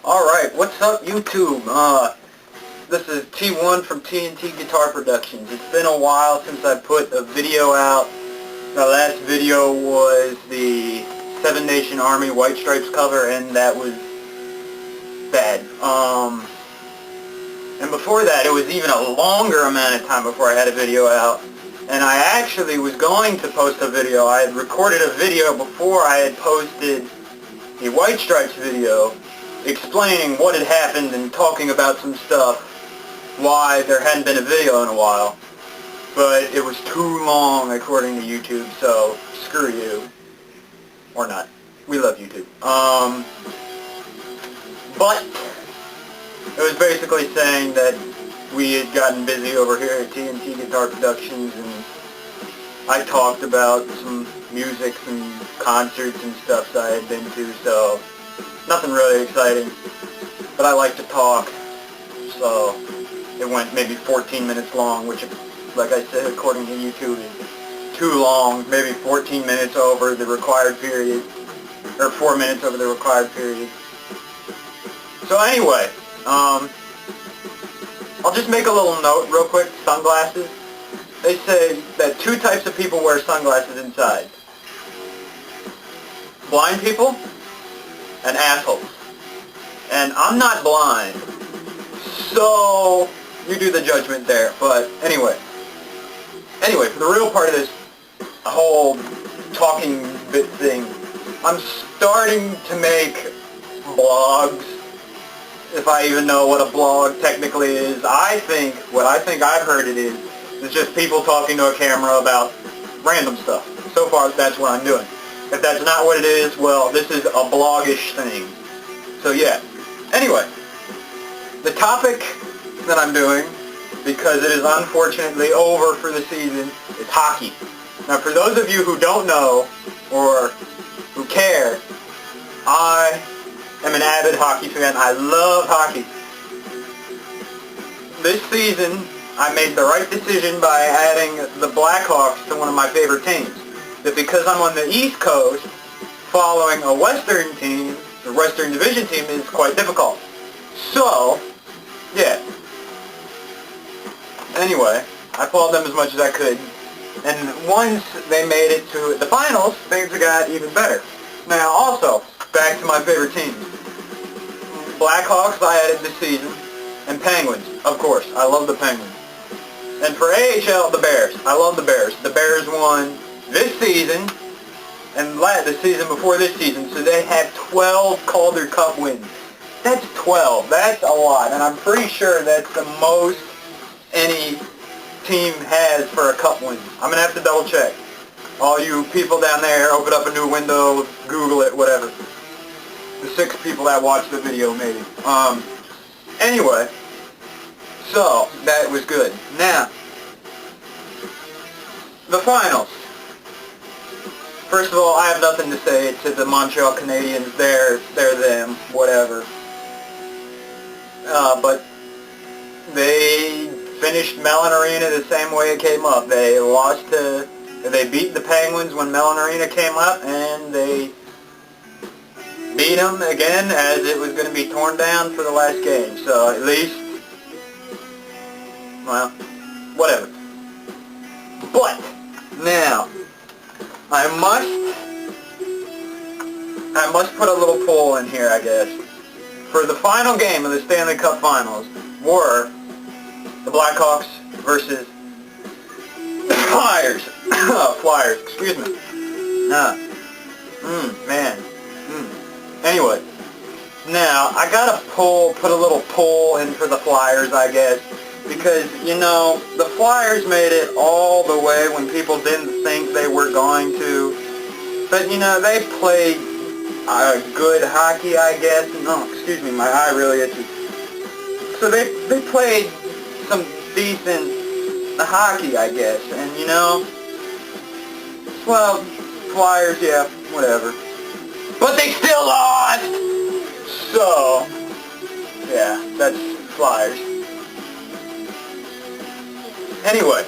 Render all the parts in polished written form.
Alright, what's up YouTube? This is T1 from TnTGuitarProductions. It's been a while since I put a video out. The last video was the Seven Nation Army White Stripes cover, and that was bad. And before that, it was even a longer amount of time before I had a video out. And I actually was going to post a video. I had recorded a video before I had posted the White Stripes video, explaining what had happened and talking about some stuff, why there hadn't been a video in a while. But it was too long according to YouTube, so screw you. Or not. We love YouTube. But it was basically saying that we had gotten busy over here at TNT Guitar Productions, and I talked about some music and concerts and stuff that I had been to, so nothing really exciting, but I like to talk, so it went maybe 14 minutes long, which, like I said, according to YouTube, is too long, maybe 14 minutes over the required period, or 4 minutes over the required period. So anyway, I'll just make a little note real quick. Sunglasses. They say that two types of people wear sunglasses inside: blind people and assholes. And I'm not blind, so you do the judgment there. But anyway, for the real part of this whole talking bit thing, I'm starting to make blogs, if I even know what a blog technically is. What I think I've heard it is just people talking to a camera about random stuff. So far, that's what I'm doing. If that's not what it is, well, this is a Bloggish thing. So yeah. Anyway, the topic that I'm doing, because it is unfortunately over for the season, is hockey. Now, for those of you who don't know, or who care, I am an avid hockey fan. I love hockey. This season, I made the right decision by adding the Blackhawks to one of my favorite teams. That because I'm on the East Coast, following a Western team, the Western Division team, is quite difficult. So, yeah. Anyway, I followed them as much as I could. And once they made it to the finals, things got even better. Now, also, back to my favorite teams. Blackhawks, I added this season. And Penguins, of course. I love the Penguins. And for AHL, the Bears. I love the Bears. The Bears won this season and the season before this season, so they had 12 Calder Cup wins. That's 12. That's a lot, and I'm pretty sure that's the most any team has for a cup win. I'm going to have to double check. All you people down there, open up a new window, Google it, whatever. The 6 people that watched the video, maybe. Anyway, so that was good. Now, the finals. First of all, I have nothing to say to the Montreal Canadiens. They're them, whatever. But they finished Mellon Arena the same way it came up. They beat the Penguins when Mellon Arena came up, and they beat them again as it was going to be torn down for the last game. So at least, well, whatever. But now, I must put a little poll in here, I guess. For the final game of the Stanley Cup Finals were the Blackhawks versus the Flyers. Flyers, excuse me. Anyway, now I gotta put a little poll in for the Flyers, I guess, because, you know, the Flyers made it all the way when people didn't think they were going to. But, you know, they played good hockey, I guess. No, excuse me, my eye really itches. So they played some decent hockey, I guess. And, you know, well, Flyers, yeah, whatever. But they still lost! So, yeah, that's Flyers. Anyway,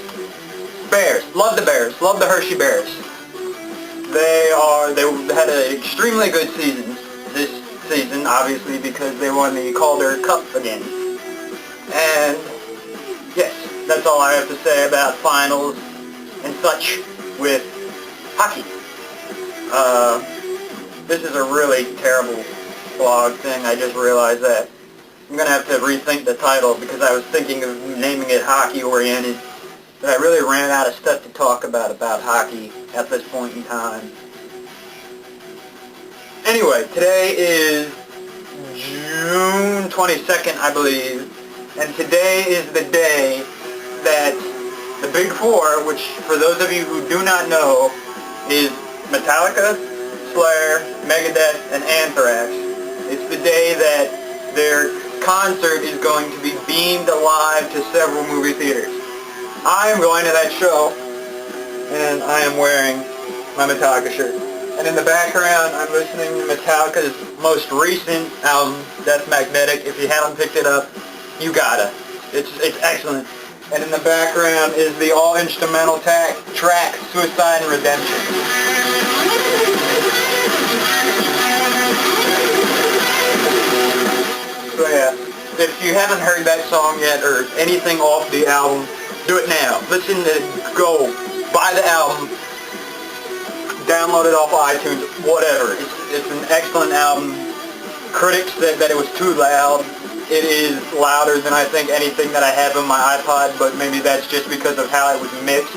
Bears. Love the Bears. Love the Hershey Bears. They had an extremely good season this season, obviously, because they won the Calder Cup again. And yes, that's all I have to say about finals and such with hockey. This is a really terrible blog thing. I just realized that. I'm going to have to rethink the title because I was thinking of naming it Hockey Oriented, but I really ran out of stuff to talk about hockey at this point in time. Anyway, today is June 22nd, I believe, and today is the day that the Big Four, which for those of you who do not know, is Metallica, Slayer, Megadeth, and Anthrax. It's the day that their concert is going to be beamed live to several movie theaters. I am going to that show, and I am wearing my Metallica shirt. And in the background, I'm listening to Metallica's most recent album, Death Magnetic. If you haven't picked it up, you gotta. It's excellent. And in the background is the all-instrumental track, Suicide and Redemption. So yeah, if you haven't heard that song yet, or anything off the album, do it now. Listen to it, go, buy the album, download it off iTunes, whatever. It's an excellent album. Critics said that it was too loud. It is louder than I think anything that I have on my iPod, but maybe that's just because of how it was mixed.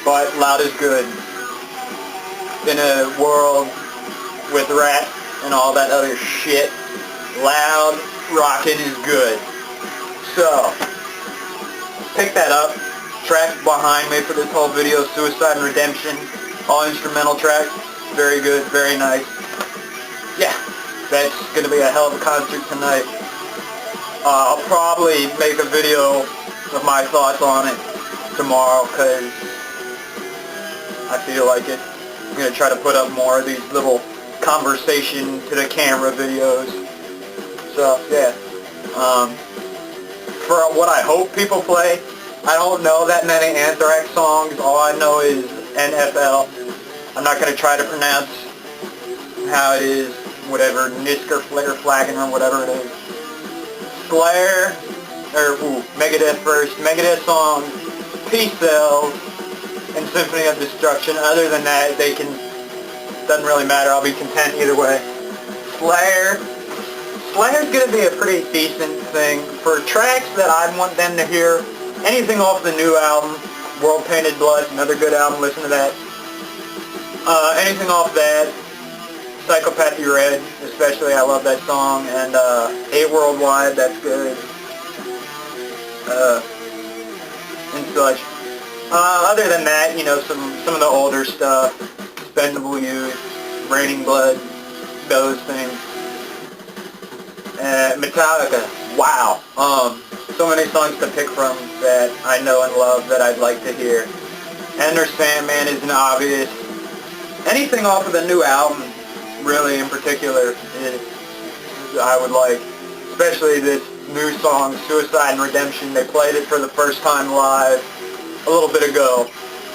But loud is good. In a world with rap and all that other shit, loud rockin' is good. So, pick that up. Track behind me for this whole video, Suicide and Redemption. All instrumental track. Very good, very nice. Yeah, that's going to be a hell of a concert tonight. I'll probably make a video of my thoughts on it tomorrow because I feel like it. I'm going to try to put up more of these little conversation to the camera videos. So, yeah. For what I hope people play, I don't know that many Anthrax songs. All I know is NFL. I'm not going to try to pronounce how it is, whatever, Nisker, Flicker, Flagon, or whatever it is. Slayer, Megadeth first. Megadeth songs, Peace Cells, and Symphony of Destruction. Other than that, doesn't really matter. I'll be content either way. Slayer's going to be a pretty decent thing. For tracks that I want them to hear, anything off the new album, World Painted Blood, another good album, listen to that. Anything off that, Psychopathy Red, especially, I love that song, and 8 Worldwide, that's good, and such. Other than that, you know, some of the older stuff, Expendable Youth, Raining Blood, those things. Metallica, wow, so many songs to pick from that I know and love that I'd like to hear. Enter Sandman is an obvious. Anything off of the new album, really in particular, I would like. Especially this new song, Suicide and Redemption. They played it for the first time live a little bit ago,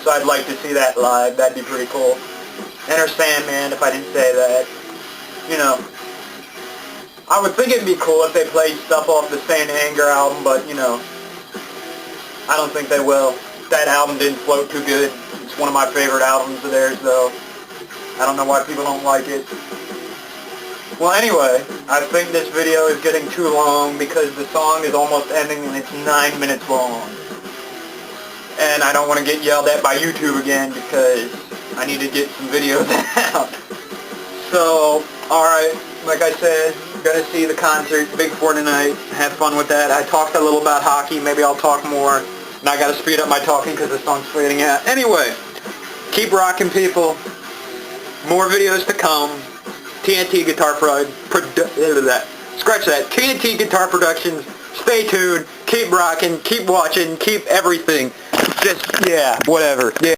so I'd like to see that live. That'd be pretty cool. Enter Sandman, if I didn't say that. You know, I would think it'd be cool if they played stuff off the Saint Anger album, but, you know, I don't think they will. That album didn't float too good. It's one of my favorite albums of theirs, though. I don't know why people don't like it. Well, anyway, I think this video is getting too long because the song is almost ending and it's 9 minutes long. And I don't want to get yelled at by YouTube again because I need to get some videos out. So, alright, like I said, gonna see the concert, Big Four tonight. Have fun with that. I talked a little about hockey. Maybe I'll talk more. And I gotta speed up my talking because the song's fading out. Anyway, keep rocking, people. More videos to come. TNT Guitar Scratch that. TNT Guitar Productions. Stay tuned. Keep rocking. Keep watching. Keep everything. Just, yeah, whatever. Yeah.